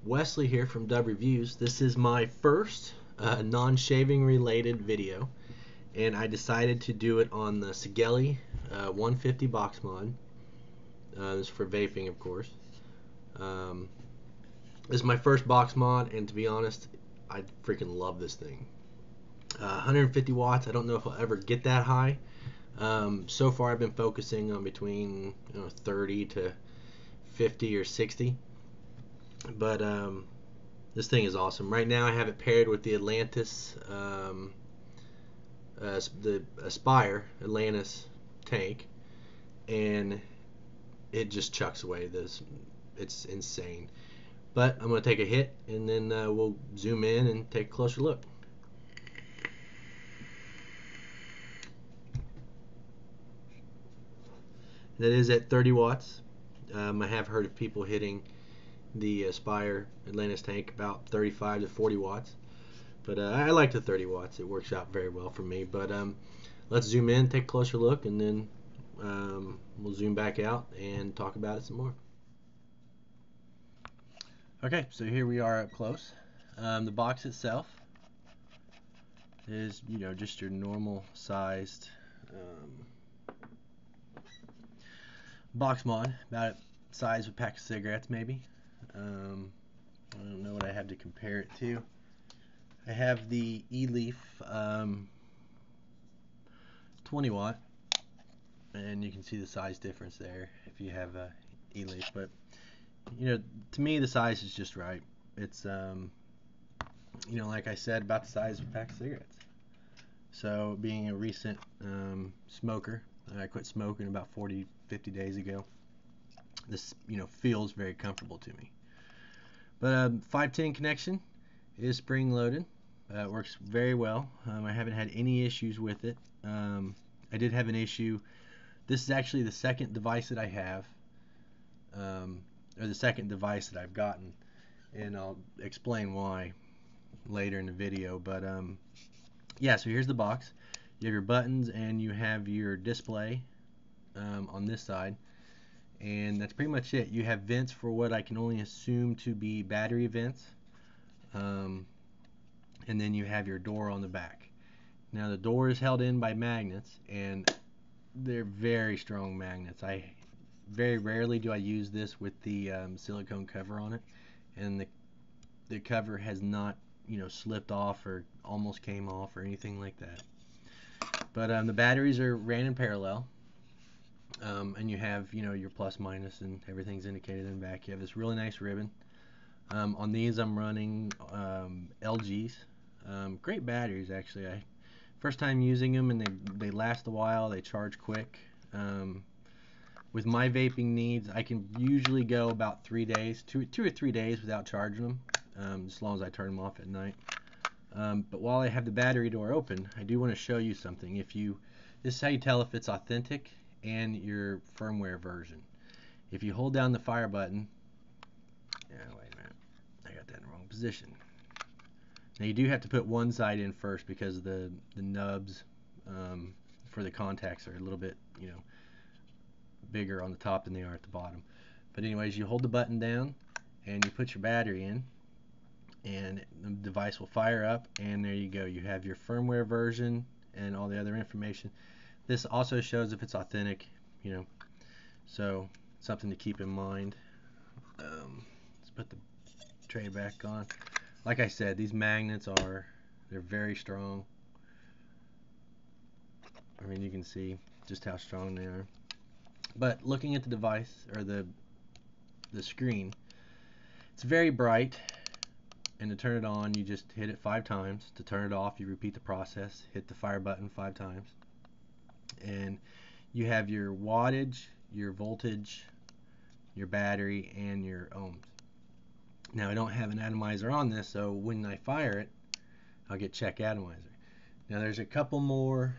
Wesley here from Dub Reviews. This is my first non-shaving related video, and I decided to do it on the Sigelei 150 box mod. This is for vaping, of course. Um, this is my first box mod, and to be honest, I freaking love this thing. 150 watts. I don't know if I'll ever get that high. So far, I've been focusing on between 30 to 50 or 60. But this thing is awesome. Right now I have it paired with the Atlantis, the Aspire Atlantis tank, and it just chucks away this. It's insane. But I'm going to take a hit, and then we'll zoom in and take a closer look. That is at 30 watts. I have heard of people hitting the Aspire Atlantis tank about 35 to 40 watts, but I like the 30 watts. It works out very well for me. But let's zoom in, take a closer look, and then we'll zoom back out and talk about it some more. Okay, so here we are up close. The box itself is, just your normal sized box mod, about size of a pack of cigarettes maybe. I don't know what I have to compare it to. I have the E-Leaf 20 watt, and you can see the size difference there if you have a E-Leaf. But to me the size is just right. It's like I said, about the size of a pack of cigarettes. So being a recent smoker, I quit smoking about 40-50 days ago. This feels very comfortable to me. But 510 connection is spring loaded. It works very well. I haven't had any issues with it. I did have an issue. This is actually the second device that I have, or the second device that I've gotten, and I'll explain why later in the video. But yeah, so here's the box. You have your buttons and you have your display on this side. And that's pretty much it. You have vents for what I can only assume to be battery vents. And then you have your door on the back. Now the door is held in by magnets, and they're very strong magnets. Very rarely do I use this with the silicone cover on it, and the cover has not slipped off or almost came off or anything like that. But the batteries are ran in parallel. And you have your plus minus and everything's indicated in the back. You have this really nice ribbon. On these I'm running LGs. Great batteries actually. First time using them, and they last a while. They charge quick. With my vaping needs, I can usually go about 3 days, two or 3 days without charging them, as long as I turn them off at night. But while I have the battery door open, I do want to show you something. This is how you tell if it's authentic and your firmware version. If you hold down the fire button, wait a minute, I got that in the wrong position. Now you do have to put one side in first because the nubs for the contacts are a little bit bigger on the top than they are at the bottom. But anyways, you hold the button down and you put your battery in, and the device will fire up, and there you go. You have your firmware version and all the other information. This also shows if it's authentic, so something to keep in mind. Let's put the tray back on. Like I said, these magnets they're very strong. I mean, you can see just how strong they are. But looking at the device, or the screen, it's very bright, and to turn it on, you just hit it 5 times. To turn it off, you repeat the process, hit the fire button 5 times. And you have your wattage, your voltage, your battery, and your ohms. Now I don't have an atomizer on this, so when I fire it, I'll get check atomizer. Now there's a couple more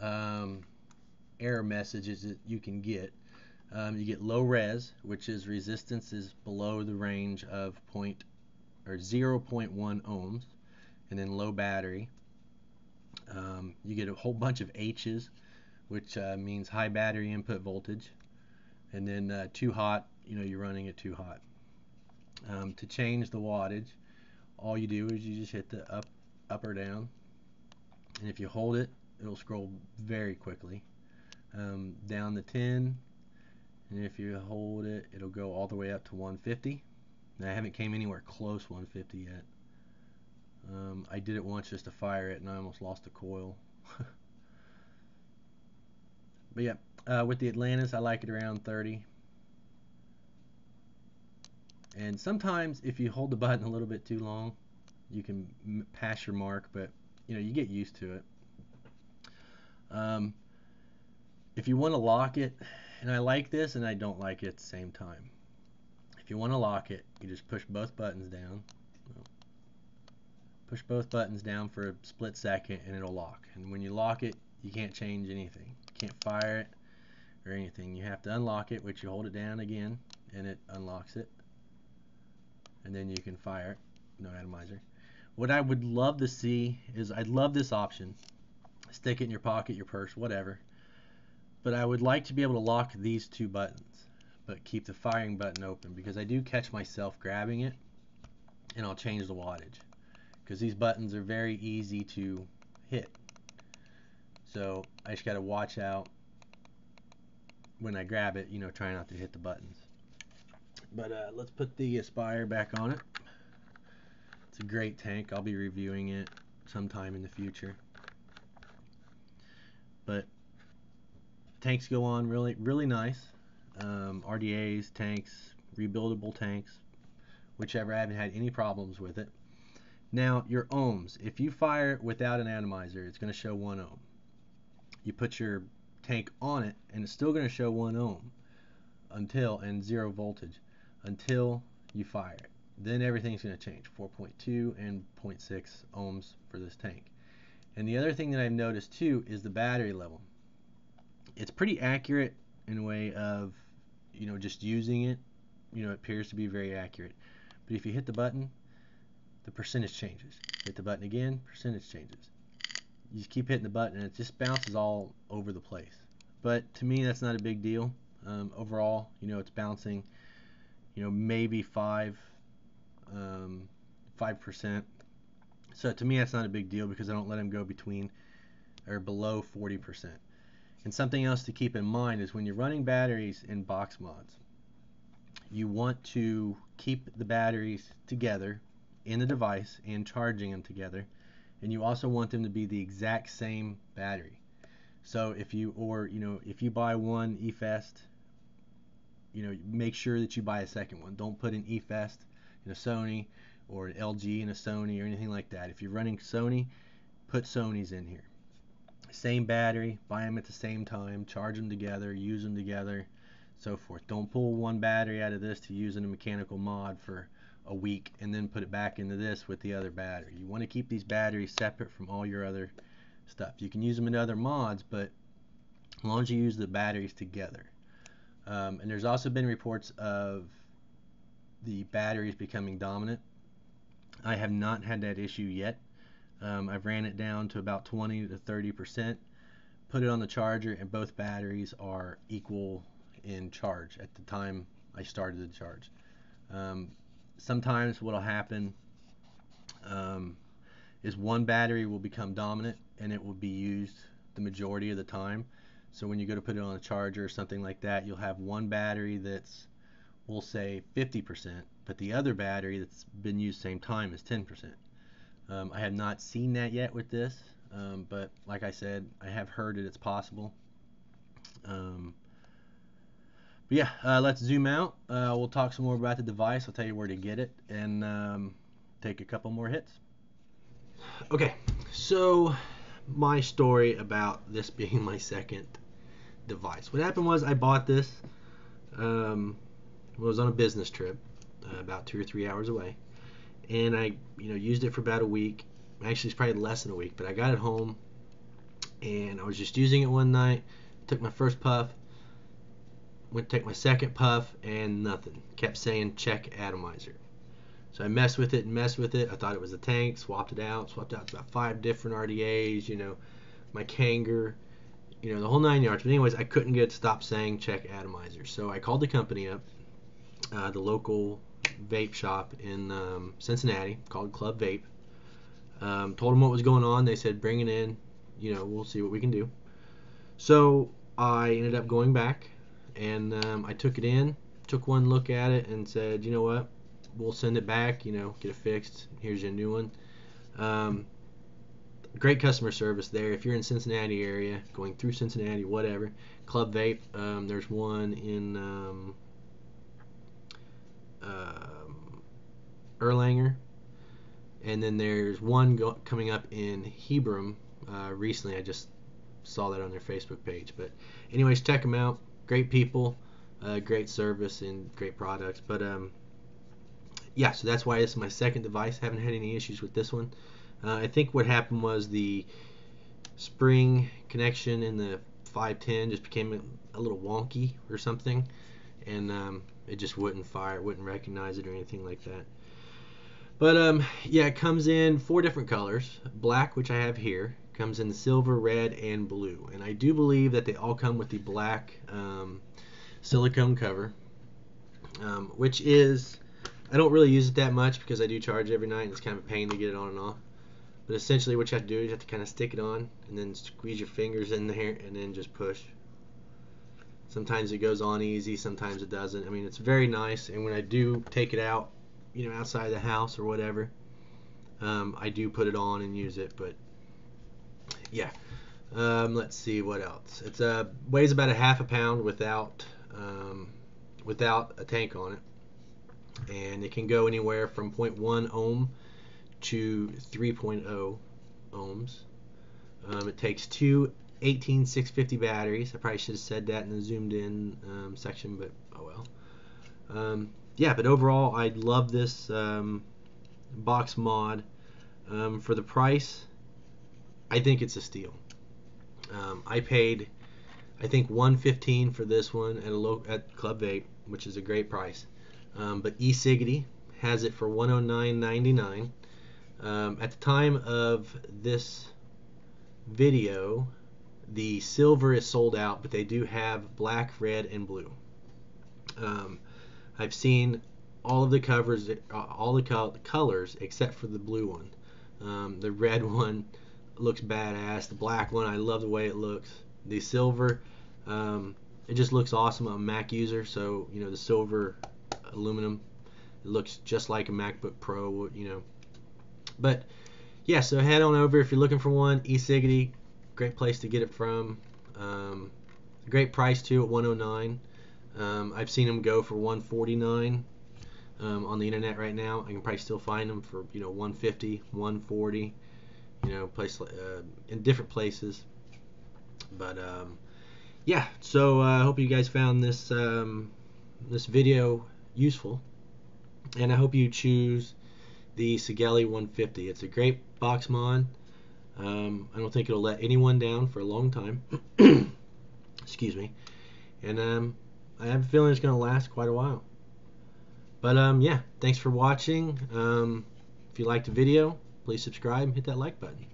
error messages that you can get. You get low res, which is resistance is below the range of 0.1 ohms, and then low battery. You get a whole bunch of H's, which means high battery input voltage, and then too hot, you're running it too hot. To change the wattage, all you do is you just hit the up or down, and if you hold it, it'll scroll very quickly down to 10, and if you hold it, it'll go all the way up to 150. Now I haven't came anywhere close 150 yet. I did it once just to fire it, and I almost lost the coil. But yeah, with the Atlantis, I like it around 30. And sometimes if you hold the button a little bit too long, you can pass your mark, but you get used to it. If you want to lock it, and I like this and I don't like it at the same time. If you want to lock it, you just push both buttons down. Push both buttons down for a split second and it'll lock. And when you lock it, you can't change anything. You can't fire it or anything. You have to unlock it, which you hold it down again and it unlocks it. And then you can fire it. No atomizer. What I would love to see is, I'd love this option. Stick it in your pocket, your purse, whatever. But I would like to be able to lock these two buttons, but keep the firing button open, because I do catch myself grabbing it and I'll change the wattage, because these buttons are very easy to hit. So I just got to watch out when I grab it, try not to hit the buttons. But let's put the Aspire back on it. It's a great tank. I'll be reviewing it sometime in the future. But tanks go on really, really nice. RDAs, tanks, rebuildable tanks, whichever. I haven't had any problems with it. Now, your ohms. If you fire it without an atomizer, it's going to show 1 ohm. You put your tank on it, and it's still going to show 1 ohm and 0 voltage until you fire it. Then everything's going to change. 4.2 and 0.6 ohms for this tank. And the other thing that I've noticed too is the battery level. It's pretty accurate in a way of, just using it. It appears to be very accurate. But if you hit the button, the percentage changes. Hit the button again, percentage changes. You just keep hitting the button and it just bounces all over the place. But to me, that's not a big deal. Overall, it's bouncing, maybe 5%. So to me, that's not a big deal, because I don't let them go between or below 40%. And something else to keep in mind is when you're running batteries in box mods, you want to keep the batteries together in the device and charging them together, and you also want them to be the exact same battery. So if you buy one eFest, make sure that you buy a second one. Don't put an eFest in a Sony or an LG in a Sony or anything like that. If you're running Sony, put Sonys in here. Same battery, buy them at the same time, charge them together, use them together, so forth. Don't pull one battery out of this to use in a mechanical mod for a week and then put it back into this with the other battery. You want to keep these batteries separate from all your other stuff. You can use them in other mods, but as long as you use the batteries together. And there's also been reports of the batteries becoming dominant. I have not had that issue yet. I've ran it down to about 20 to 30%, put it on the charger, and both batteries are equal in charge at the time I started the charge. Sometimes what will happen is one battery will become dominant and it will be used the majority of the time. So when you go to put it on a charger or something like that, you'll have one battery that's, we'll say 50%, but the other battery that's been used same time is 10%. I have not seen that yet with this, but like I said, I have heard that it's possible. But yeah, let's zoom out. We'll talk some more about the device. I'll tell you where to get it, and take a couple more hits. Okay, so my story about this being my second device. What happened was I bought this. I was on a business trip, about 2 or 3 hours away. And I, used it for about a week. Actually, it's probably less than a week, but I got it home, and I was just using it one night. Took my first puff, went to take my second puff, and nothing. Kept saying check atomizer. So I messed with it and messed with it. I thought it was a tank, swapped it out about 5 different RDAs, my Kanger, the whole 9 yards. But anyways, I couldn't get it to stop saying check atomizer. So I called the company up, the local vape shop in Cincinnati called Club Vape. Told them what was going on. They said, bring it in. We'll see what we can do. So I ended up going back, and I took it in, took one look at it, and said, you know what, we'll send it back, get it fixed. Here's your new one. Great customer service there. If you're in Cincinnati area, going through Cincinnati, whatever, Club Vape. There's one in Erlanger, and then there's one coming up in Hebron. Recently, I just saw that on their Facebook page. But anyways, check them out. Great people, great service, and great products. But yeah, so that's why this is my second device. Haven't had any issues with this one. I think what happened was the spring connection in the 510 just became a little wonky or something, and it just wouldn't fire, it wouldn't recognize it or anything like that. But yeah, it comes in 4 different colors. Black, which I have here, comes in silver, red, and blue. And I do believe that they all come with the black silicone cover, which is, I don't really use it that much because I do charge every night and it's kind of a pain to get it on and off. But essentially what you have to do is you have to kind of stick it on and then squeeze your fingers in there and then just push. Sometimes it goes on easy, sometimes it doesn't. I mean, it's very nice, and when I do take it out, outside the house or whatever, I do put it on and use it. But yeah, let's see what else. It weighs about a half a pound without a tank on it, and it can go anywhere from 0.1 ohm to 3.0 ohms. It takes 2 18650 batteries. I probably should have said that in the zoomed in section, but oh well. Yeah, but overall I love this box mod. For the price, I think it's a steal. I paid, I think, $115 for this one at Club Vape, which is a great price. But Sigelei has it for $109.99. At the time of this video, the silver is sold out, but they do have black, red, and blue. I've seen all of the covers, all the colors except for the blue one. The red one looks badass. The black one, I love the way it looks. The silver, it just looks awesome. I'm a Mac user, so the silver aluminum, it looks just like a MacBook Pro, But yeah, so head on over if you're looking for one. Sigelei, great place to get it from. Great price too at $109. I've seen them go for $149 on the internet right now. I can probably still find them for $150, $140, in different places. But yeah, so I hope you guys found this this video useful, and I hope you choose the Sigelei 150. It's a great box mod. I don't think it'll let anyone down for a long time. Excuse me. And I have a feeling it's going to last quite a while. But yeah, thanks for watching. If you liked the video, please subscribe and hit that like button.